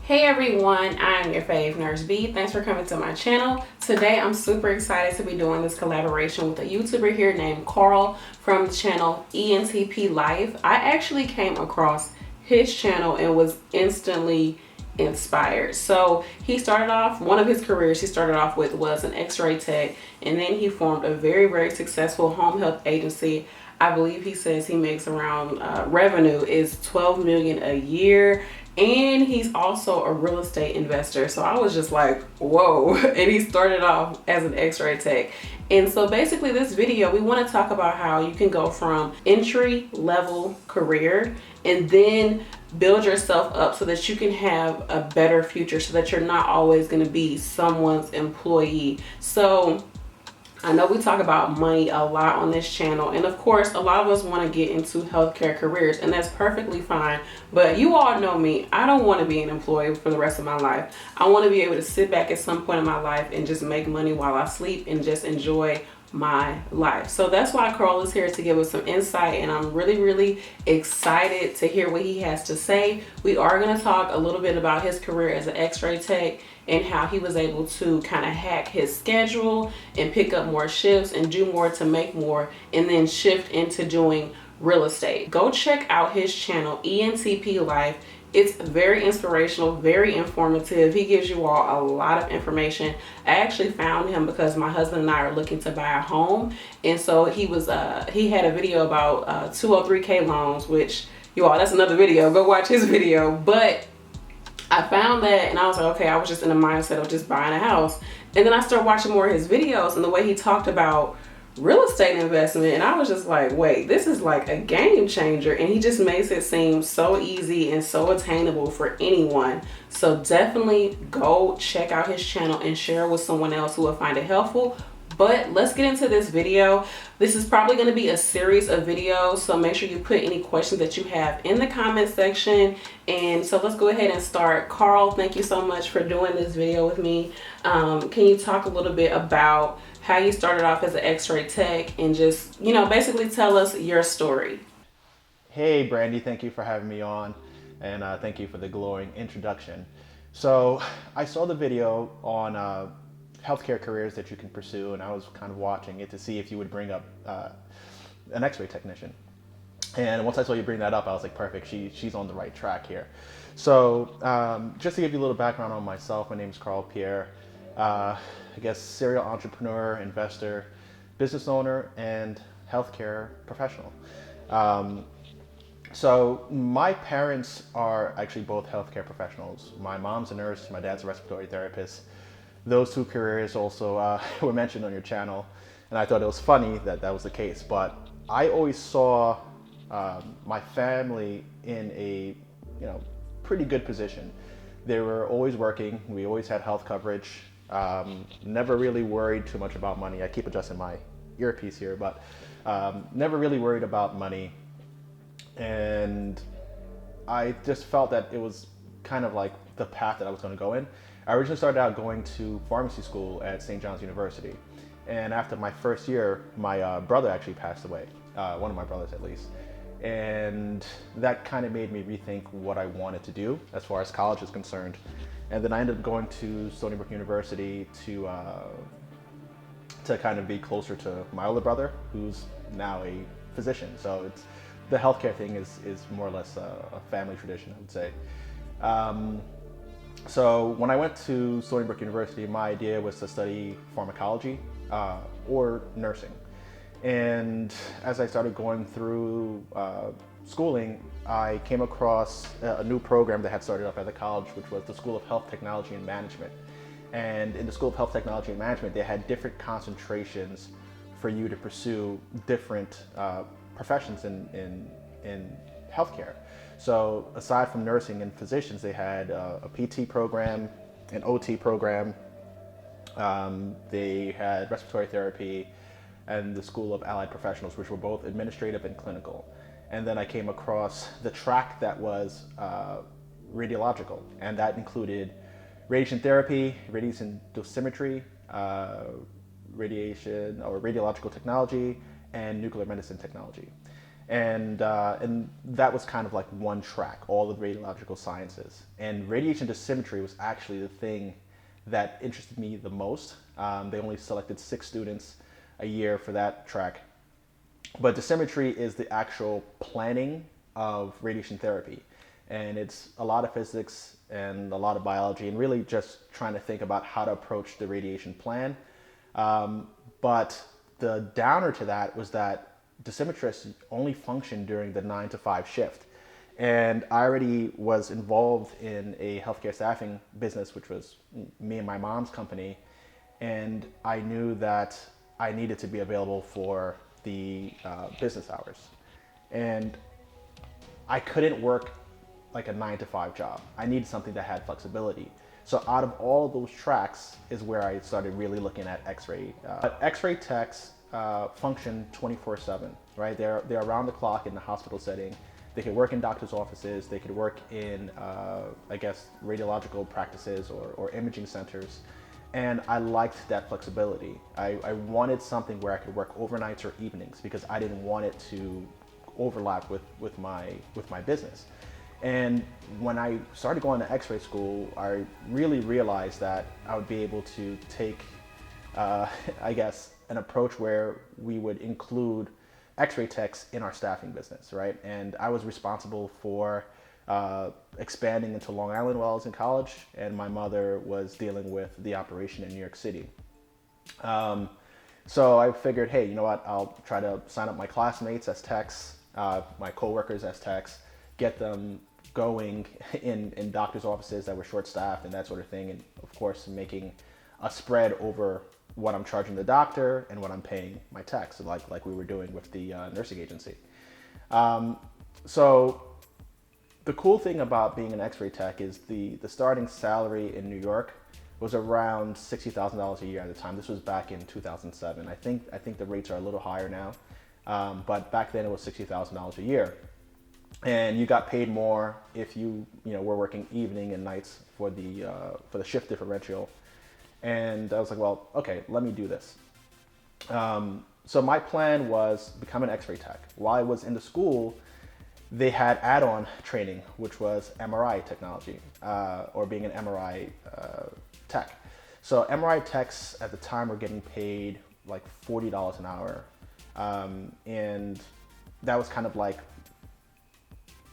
Hey everyone, I'm your fave Nurse B. Thanks for coming to my channel. Today I'm super excited to be doing this collaboration with a YouTuber here named Karl from the channel ENTP Life. I actually came across his channel and was instantly inspired. So he started off, one of his careers he started off with was an x-ray tech, and then he formed a very successful home health agency. I believe he says he makes around revenue is 12 million a year, and he's also a real estate investor. So I was just like, whoa. And he started off as an x-ray tech. And so basically this video, we want to talk about how you can go from entry level career and then build yourself up so that you can have a better future, so that you're not always going to be someone's employee. So I know we talk about money a lot on this channel, and of course a lot of us want to get into healthcare careers, and that's perfectly fine. But you all know me, I don't want to be an employee for the rest of my life. I want to be able to sit back at some point in my life and just make money while I sleep and just enjoy my life. So that's why Karl is here to give us some insight, and I'm really excited to hear what he has to say. We are going to talk a little bit about his career as an x-ray tech and how he was able to kind of hack his schedule and pick up more shifts and do more to make more, and then shift into doing real estate. Go check out his channel, ENTP Life. It's very inspirational, very informative. He gives you all a lot of information. I actually found him because my husband and I are looking to buy a home, and so he had a video about 203k loans, which you all, that's another video. Go watch his video. But I found that and I was like, okay, I was just in the mindset of just buying a house. And then I started watching more of his videos and the way he talked about real estate investment, and I was just like, wait, this is like a game changer. And he just makes it seem so easy and so attainable for anyone. So definitely go check out his channel and share with someone else who will find it helpful. But let's get into this video. This is probably going to be a series of videos, so make sure you put any questions that you have in the comment section. And so let's go ahead and start. Karl, thank you so much for doing this video with me. Can you talk a little bit about how you started off as an x-ray tech and just, you know, basically tell us your story? Hey Brandy, thank you for having me on, and thank you for the glowing introduction. So I saw the video on healthcare careers that you can pursue, and I was kind of watching it to see if you would bring up an x-ray technician. And once I saw you bring that up, I was like, perfect, she's on the right track here. So just to give you a little background on myself, my name is Karl Pierre. I guess serial entrepreneur, investor, business owner, and healthcare professional. So my parents are actually both healthcare professionals. My mom's a nurse, my dad's a respiratory therapist. Those two careers also were mentioned on your channel, and I thought it was funny that that was the case. But I always saw my family in a pretty good position. They were always working. We always had health coverage. Never really worried too much about money. I keep adjusting my earpiece here, but never really worried about money. And I just felt that it was kind of like the path that I was going to go in. I originally started out going to pharmacy school at St. John's University. And after my first year, my brother actually passed away, one of my brothers at least. And that kind of made me rethink what I wanted to do as far as college is concerned. And then I ended up going to Stony Brook University to kind of be closer to my older brother, who's now a physician. So the healthcare thing is more or less a family tradition, I would say. So when I went to Stony Brook University, my idea was to study pharmacology or nursing. And as I started going through schooling, I came across a new program that had started up at the college, which was the School of Health Technology and Management. And in the School of Health Technology and Management, they had different concentrations for you to pursue different professions in healthcare. So aside from nursing and physicians, they had a PT program, an OT program, they had respiratory therapy, and the School of Allied Professionals, which were both administrative and clinical. And then I came across the track that was radiological, and that included radiation therapy, radiation dosimetry, radiation or radiological technology, and nuclear medicine technology. And that was kind of like one track, all of radiological sciences. And radiation dosimetry was actually the thing that interested me the most. They only selected 6 students a year for that track. But dosimetry is the actual planning of radiation therapy. And it's a lot of physics and a lot of biology, and really just trying to think about how to approach the radiation plan. But the downer to that was that dosimetrists only function during the 9 to 5 shift. And I already was involved in a healthcare staffing business, which was me and my mom's company. And I knew that I needed to be available for the business hours. And I couldn't work like a 9 to 5 job. I needed something that had flexibility. So out of all of those tracks is where I started really looking at X-ray. X-ray techs function 24/7, right? They're around the clock in the hospital setting. They could work in doctor's offices. They could work in, I guess, radiological practices or imaging centers. And I liked that flexibility. I wanted something where I could work overnights or evenings because I didn't want it to overlap with my business. And when I started going to X-ray school, I really realized that I would be able to take, I guess, an approach where we would include X-ray techs in our staffing business, right? And I was responsible for expanding into Long Island while I was in college, and my mother was dealing with the operation in New York City. So I figured, hey, you know what? I'll try to sign up my classmates as techs, my coworkers as techs, get them going in doctors' offices that were short-staffed and that sort of thing, and of course making a spread over what I'm charging the doctor and what I'm paying my techs, like we were doing with the nursing agency. So the cool thing about being an X-ray tech is the starting salary in New York was around $60,000 a year at the time. This was back in 2007. I think the rates are a little higher now, but back then it was $60,000 a year. And you got paid more if you were working evening and nights for the shift differential. And I was like, well, okay, let me do this. So my plan was become an X-ray tech. While I was in the school, they had add-on training, which was MRI technology, or being an MRI tech. So MRI techs at the time were getting paid like $40 an hour. And that was kind of like,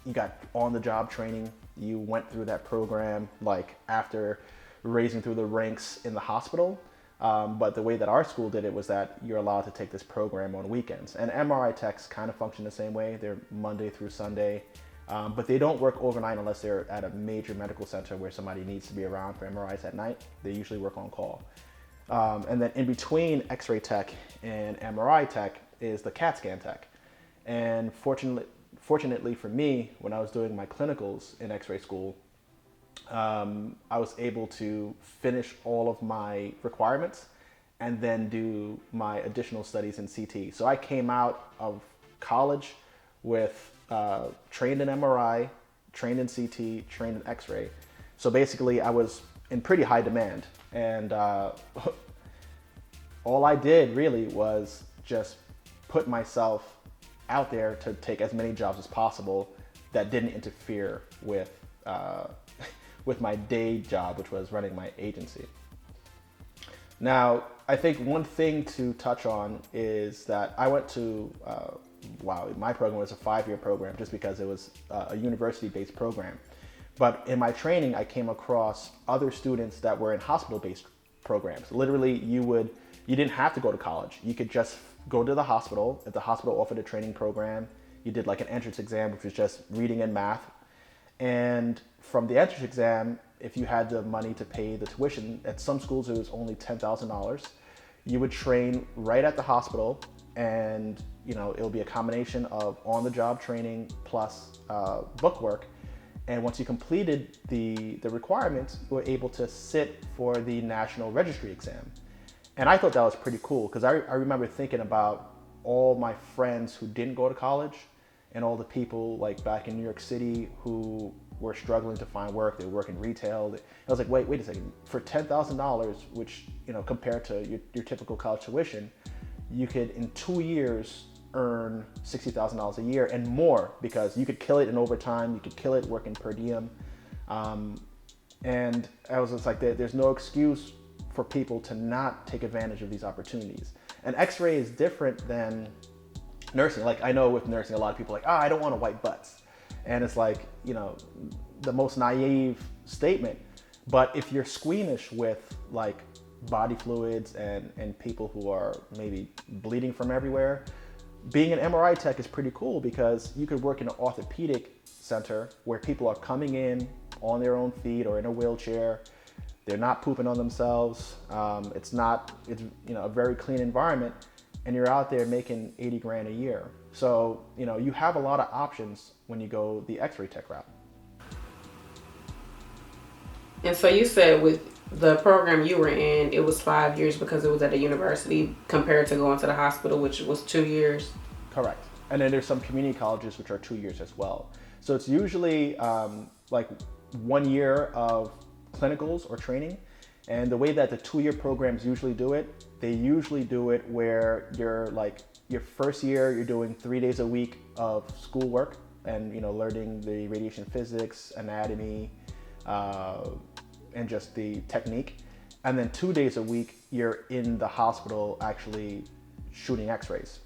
you got on-the-job training. You went through that program like after raising through the ranks in the hospital. But the way that our school did it was that you're allowed to take this program on weekends. And MRI techs kind of function the same way. They're Monday through Sunday, but they don't work overnight unless they're at a major medical center where somebody needs to be around for MRIs at night. They usually work on call. And then in between X-ray tech and MRI tech is the CAT scan tech. And fortunately for me, when I was doing my clinicals in X-ray school, I was able to finish all of my requirements and then do my additional studies in CT. So I came out of college with trained in MRI, trained in CT, trained in X-ray. So basically I was in pretty high demand, and all I did really was just put myself out there to take as many jobs as possible that didn't interfere with my day job, which was running my agency. Now, I think one thing to touch on is that I went to, my program was a 5-year program just because it was a university-based program. But in my training, I came across other students that were in hospital-based programs. Literally, you didn't have to go to college. You could just go to the hospital. If the hospital offered a training program, you did like an entrance exam, which was just reading and math. And from the entrance exam, if you had the money to pay the tuition, at some schools it was only $10,000. You would train right at the hospital, and it'll be a combination of on-the-job training plus book work. And once you completed the requirements, you were able to sit for the national registry exam. And I thought that was pretty cool because I remember thinking about all my friends who didn't go to college and all the people like back in New York City who were struggling to find work. They work in retail. I was like, wait a second. For $10,000, which compared to your typical college tuition, you could in 2 years earn $60,000 a year and more, because you could kill it in overtime, you could kill it working per diem. And I was just like, there's no excuse for people to not take advantage of these opportunities. And X-ray is different than nursing. Like, I know with nursing, a lot of people are like, I don't want to wipe butts. And it's like, the most naive statement. But if you're squeamish with like body fluids and people who are maybe bleeding from everywhere, being an MRI tech is pretty cool, because you could work in an orthopedic center where people are coming in on their own feet or in a wheelchair. They're not pooping on themselves. It's a very clean environment, and you're out there making 80 grand a year. So, you have a lot of options when you go the X-ray tech route. And so you said with the program you were in, it was 5 years because it was at a university, compared to going to the hospital, which was 2 years. Correct. And then there's some community colleges which are 2 years as well. So it's usually like 1 year of clinicals or training. And the way that the 2-year programs usually do it, they usually do it where you're like, your first year, you're doing 3 days a week of schoolwork and, learning the radiation physics, anatomy, and just the technique. And then 2 days a week, you're in the hospital actually shooting X-rays.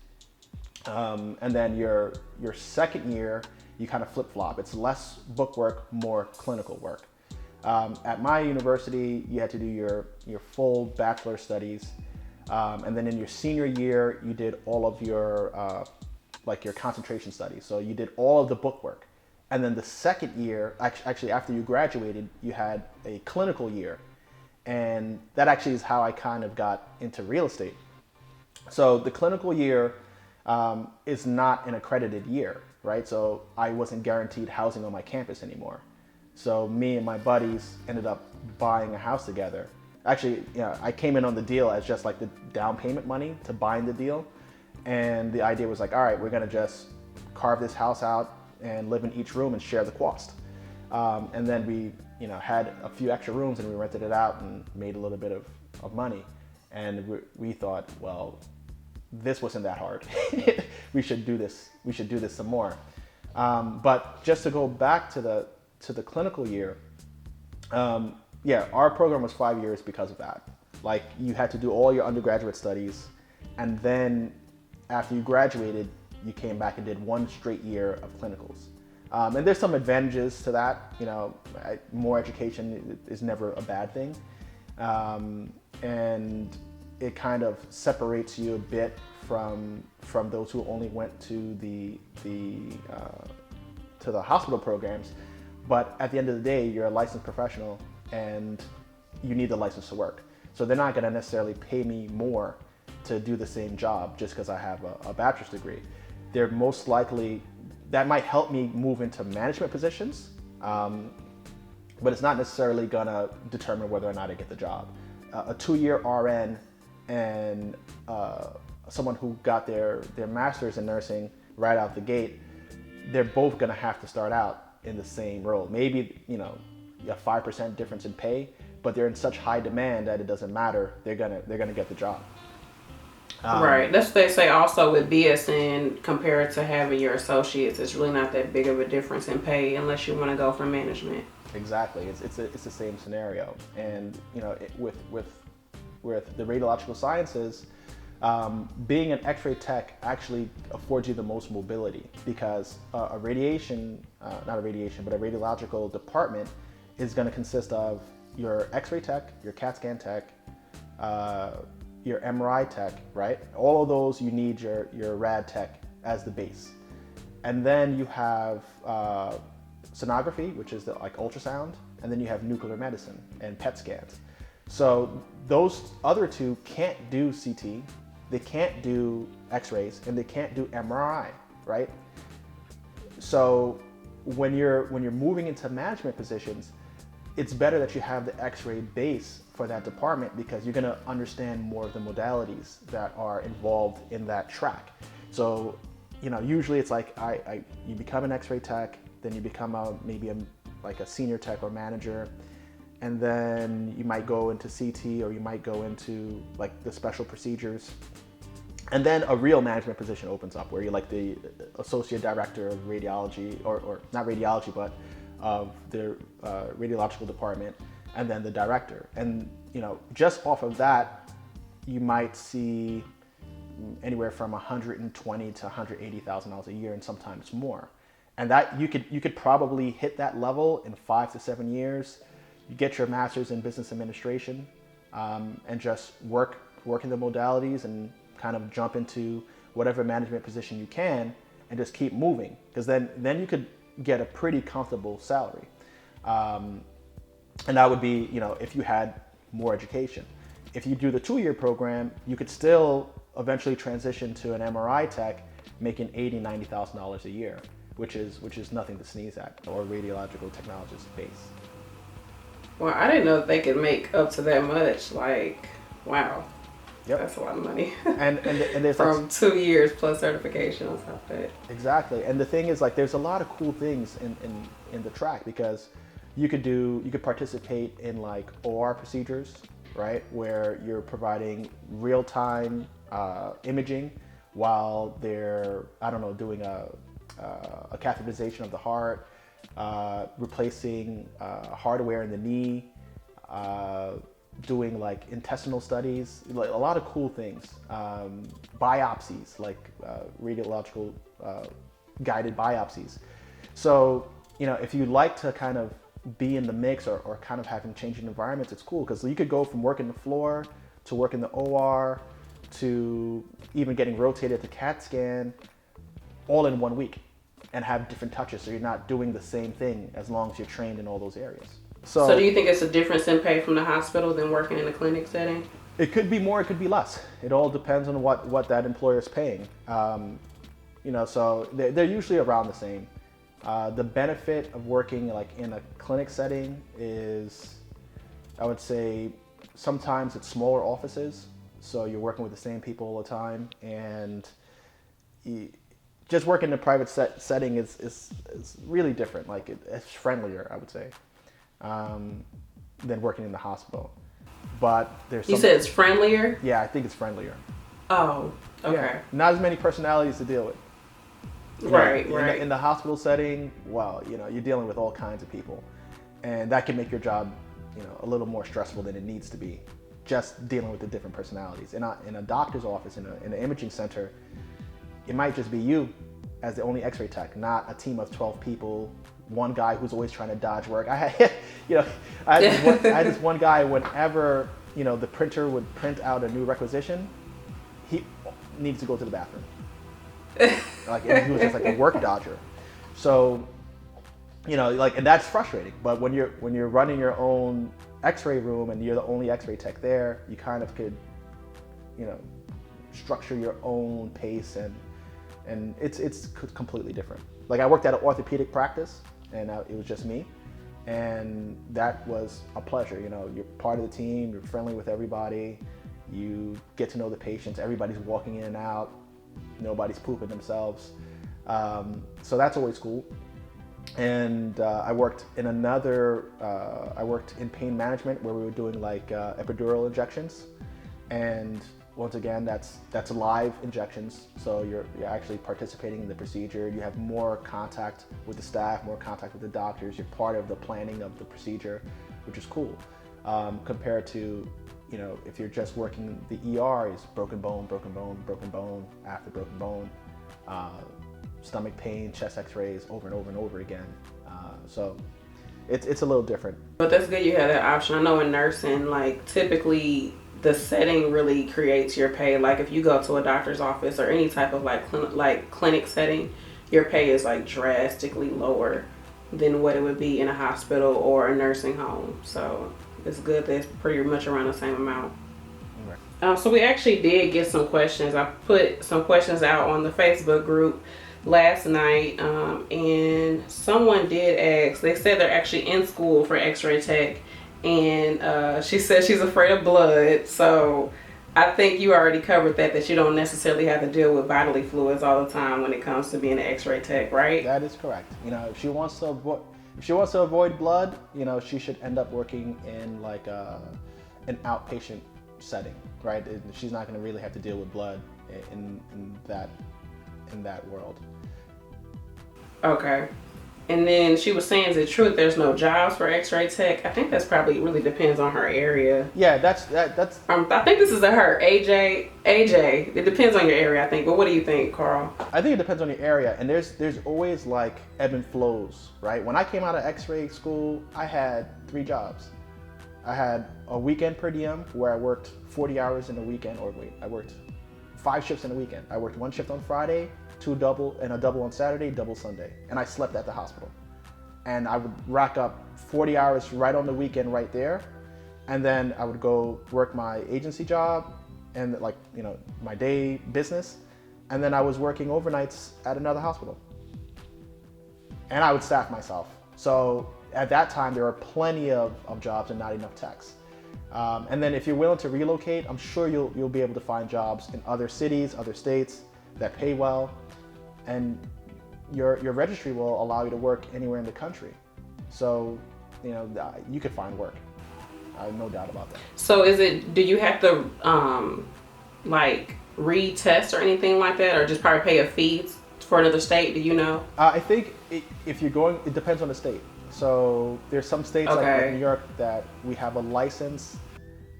And then your second year, you kind of flip-flop. It's less book work, more clinical work. At my university, you had to do your full bachelor studies. And then in your senior year, you did all of your concentration studies. So you did all of the book work. And then the second year, actually after you graduated, you had a clinical year. And that actually is how I kind of got into real estate. So the clinical year is not an accredited year, right? So I wasn't guaranteed housing on my campus anymore. So me and my buddies ended up buying a house together. Actually, I came in on the deal as just like the down payment money to buying the deal. And the idea was like, all right, we're gonna just carve this house out and live in each room and share the cost. And then we, had a few extra rooms and we rented it out and made a little bit of money. And we thought, well, this wasn't that hard. We should do this. We should do this some more. But just to go back to the clinical year, our program was 5 years because of that. Like, you had to do all your undergraduate studies, and then after you graduated, you came back and did 1 straight year of clinicals. And there's some advantages to that. More education is never a bad thing. And it kind of separates you a bit from those who only went to the hospital programs. But at the end of the day, you're a licensed professional and you need the license to work. So they're not gonna necessarily pay me more to do the same job just because I have a bachelor's degree. They're most likely, that might help me move into management positions, but it's not necessarily gonna determine whether or not I get the job. A 2-year RN and someone who got their master's in nursing right out the gate, they're both gonna have to start out in the same role. Maybe, a 5% difference in pay, but they're in such high demand that it doesn't matter. They're gonna get the job. Right. That's what they say also with BSN compared to having your associates. It's really not that big of a difference in pay unless you want to go for management. Exactly. It's the same scenario. And with the radiological sciences, being an X-ray tech actually affords you the most mobility, because a radiological department is going to consist of your X-ray tech, your CAT scan tech, your MRI tech, right? All of those, you need your rad tech as the base. And then you have sonography, which is like ultrasound, and then you have nuclear medicine and PET scans. So those other two can't do CT, they can't do X-rays, and they can't do MRI, right? So when you're moving into management positions, it's better that you have the X-ray base for that department, because you're going to understand more of the modalities that are involved in that track. So, usually it's like you become an X-ray tech, then you become maybe a senior tech or manager, and then you might go into CT, or you might go into like the special procedures, And then a real management position opens up where you're like the associate director of radiology, or not radiology, but of the radiological department, and then the director. And just off of that, you might see anywhere from $120,000 to $180,000 a year, and sometimes more. And that you could probably hit that level in 5 to 7 years. You get your master's in business administration, and just work in the modalities and kind of jump into whatever management position you can, and just keep moving, because then you could get a pretty comfortable salary. And that would be, if you had more education. If you do the 2-year program, you could still eventually transition to an MRI tech making $80,000, $90,000 a year, which is nothing to sneeze at, or radiological technologist base. Well, I didn't know that they could make up to that much. Like, wow. Yep. That's a lot of money. and there's from 2 years plus certification on top of it. Exactly. And the thing is, like, there's a lot of cool things in the track, because you could participate in like OR procedures, right, where you're providing real-time imaging while they're, I don't know, doing a catheterization of the heart, replacing hardware in the knee, doing like intestinal studies, like a lot of cool things. Biopsies, like radiological guided biopsies. So, if you like to kind of be in the mix, or kind of having changing environments, it's cool, because you could go from working the floor to working the OR to even getting rotated to CAT scan all in 1 week, and have different touches, so you're not doing the same thing as long as you're trained in all those areas. So do you think it's a difference in pay from the hospital than working in a clinic setting? It could be more, it could be less. It all depends on what that employer is paying. So they're usually around the same. The benefit of working like in a clinic setting is, I would say, sometimes it's smaller offices, so you're working with the same people all the time, and just working in a private setting is really different. Like it's friendlier, I would say, than working in the hospital. But You said it's friendlier? Yeah, I think it's friendlier. Oh, okay. Yeah, not as many personalities to deal with. Right. In the hospital setting, well, you're dealing with all kinds of people, and that can make your job, a little more stressful than it needs to be, just dealing with the different personalities. In a doctor's office, in an imaging center, it might just be you as the only X-ray tech, not a team of 12 people. One guy who's always trying to dodge work. I had this one guy, whenever the printer would print out a new requisition, he needs to go to the bathroom. And he was just like a work dodger. So, and that's frustrating. But when you're running your own X-ray room and you're the only X-ray tech there, you kind of could, structure your own pace, and it's completely different. Like, I worked at an orthopedic practice, and it was just me, and that was a pleasure. You're part of the team, you're friendly with everybody, you get to know the patients, everybody's walking in and out, nobody's pooping themselves. So that's always cool. And I worked in pain management, where we were doing like epidural injections, and once again, that's live injections, so you're actually participating in the procedure. You have more contact with the staff, more contact with the doctors. You're part of the planning of the procedure, which is cool. Compared to, if you're just working the ER, is broken bone after broken bone, stomach pain, chest X-rays over and over and over again. So it's a little different. But that's good you have that option. I know in nursing, like, typically the setting really creates your pay. Like, if you go to a doctor's office or any type of clinic setting, your pay is like drastically lower than what it would be in a hospital or a nursing home. So it's good that it's pretty much around the same amount. Right. So we actually did get some questions. I put some questions out on the Facebook group last night, and someone did ask. They said they're actually in school for X-ray tech, and she said she's afraid of blood. So I think you already covered that you don't necessarily have to deal with bodily fluids all the time when it comes to being an X-ray tech, right? That is correct. If she wants to avoid blood, she should end up working in like an outpatient setting, right? She's not going to really have to deal with blood in that world. Okay. And then she was saying, is it true that there's no jobs for X-ray tech? I think that's probably really depends on her area. Yeah, that's. I think this is a her, AJ. AJ. It depends on your area, I think. But what do you think, Karl? I think it depends on your area, and there's always like ebb and flows, right? When I came out of X-ray school, I had 3 jobs. I had a weekend per diem where I worked 40 hours in a weekend, I worked 5 shifts in a weekend. I worked 1 shift on Friday, 2 double, and a double on Saturday, double Sunday. And I slept at the hospital. And I would rack up 40 hours right on the weekend right there. And then I would go work my agency job and my day business. And then I was working overnights at another hospital. And I would staff myself. So at that time, there were plenty of jobs and not enough techs. And then if you're willing to relocate, I'm sure you'll be able to find jobs in other cities, other states that pay well. And your registry will allow you to work anywhere in the country. So, you could find work. I have no doubt about that. So do you have to retest or anything like that, or just probably pay a fee for another state? Do you know? I think if you're going, it depends on the state. So there's some states like New York that we have a license,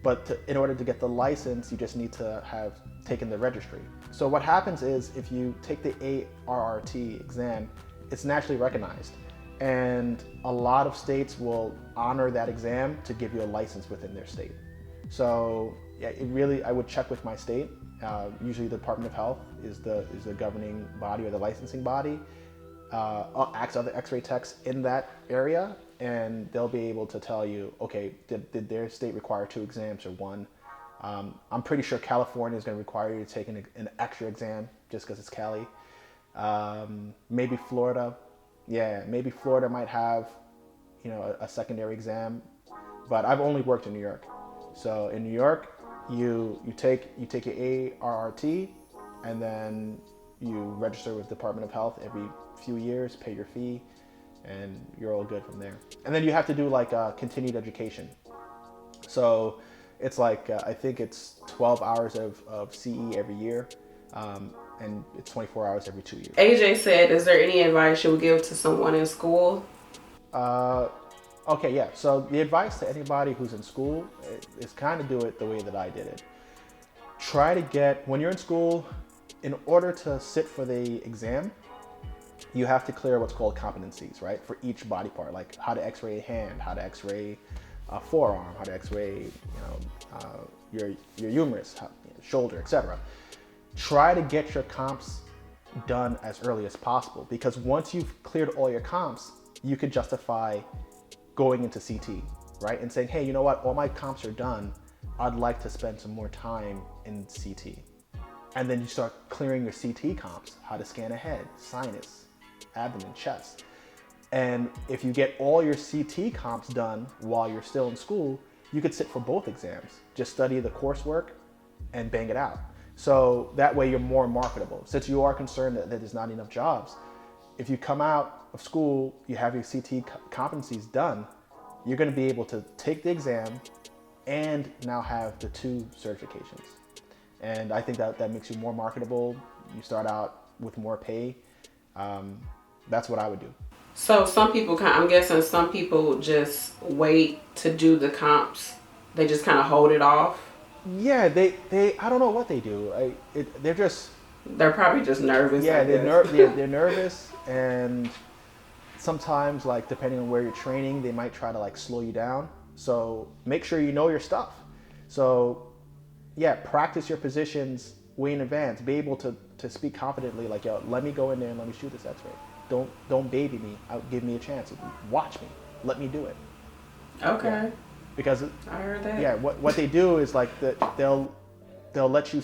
but in order to get the license, you just need to have taken the registry. So what happens is if you take the ARRT exam, it's nationally recognized. And a lot of states will honor that exam to give you a license within their state. So yeah, I would check with my state. Usually the Department of Health is the governing body or the licensing body. Ask other X-ray techs in that area, and they'll be able to tell you, okay, did their state require 2 exams or 1? I'm pretty sure California is going to require you to take an extra exam just because it's Cali. Maybe Florida. Yeah, maybe Florida might have, a secondary exam, but I've only worked in New York. So in New York, you take your ARRT, and then you register with Department of Health every few years, pay your fee, and you're all good from there. And then you have to do continued education. So it's I think it's 12 hours of CE every year, and it's 24 hours every 2 years. AJ said, is there any advice you would give to someone in school? Okay, yeah. So the advice to anybody who's in school is kind of do it the way that I did it. Try to when you're in school, in order to sit for the exam, you have to clear what's called competencies, right? For each body part, like how to X-ray a hand, how to X-ray a forearm, how to X-ray, your humerus, shoulder, etc. Try to get your comps done as early as possible, because once you've cleared all your comps, you could justify going into CT, right? And saying, hey, you know what? All my comps are done. I'd like to spend some more time in CT. And then you start clearing your CT comps, how to scan a head, sinus, abdomen, chest. And if you get all your CT comps done while you're still in school, you could sit for both exams. Just study the coursework and bang it out. So that way you're more marketable. Since you are concerned that there's not enough jobs, if you come out of school, you have your CT competencies done, you're going to be able to take the exam and now have the 2 certifications. And I think that makes you more marketable. You start out with more pay. That's what I would do. So I'm guessing some people just wait to do the comps. They just kind of hold it off. Yeah, they I don't know what they do. They're probably just nervous. Yeah, they're nervous, and sometimes depending on where you're training, they might try to slow you down. So make sure you know your stuff. So yeah, practice your positions way in advance. Be able to speak confidently, yo, let me go in there and let me shoot this X-ray. Don't baby me. Give me a chance. Watch me. Let me do it. Okay. Yeah. Because I heard that. Yeah, what they do is they'll let you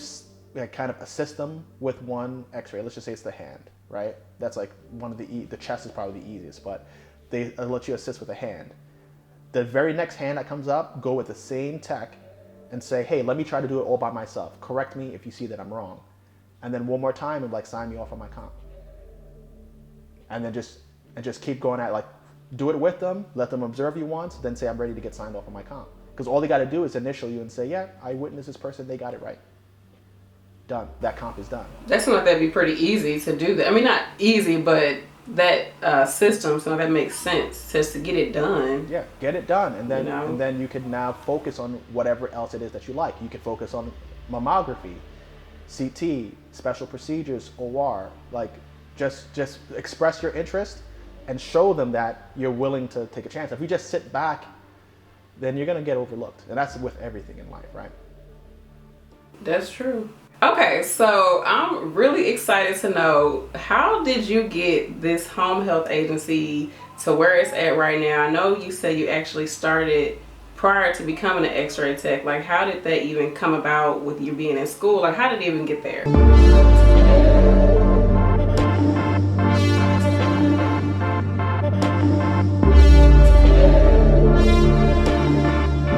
kind of assist them with one X-ray. Let's just say it's the hand, right? That's one of the chest is probably the easiest, but they let you assist with the hand. The very next hand that comes up, go with the same tech and say, hey, let me try to do it all by myself. Correct me if you see that I'm wrong. And then one more time and sign me off on my comp. And then just keep going at do it with them, let them observe you once, then say I'm ready to get signed off on my comp. Because all they got to do is initial you and say, yeah, I witnessed this person, they got it right. done. That comp is done. That seems like that'd be pretty easy to do that. I mean, not easy, but that system, so that makes sense just to get it done. Yeah, get it done, and then You know? you can now focus on whatever else it is that you like. You can focus on mammography, CT, special procedures, OR. Like, just express your interest and show them that you're willing to take a chance. If you just sit back, then you're gonna get overlooked, and that's with everything in life, right? That's true. Okay, so I'm really excited to know, how did you get this home health agency to where it's at right now? I know you said you actually started prior to becoming an x-ray tech. Like, how did that even come about with you being in school? Like, how did it even get there?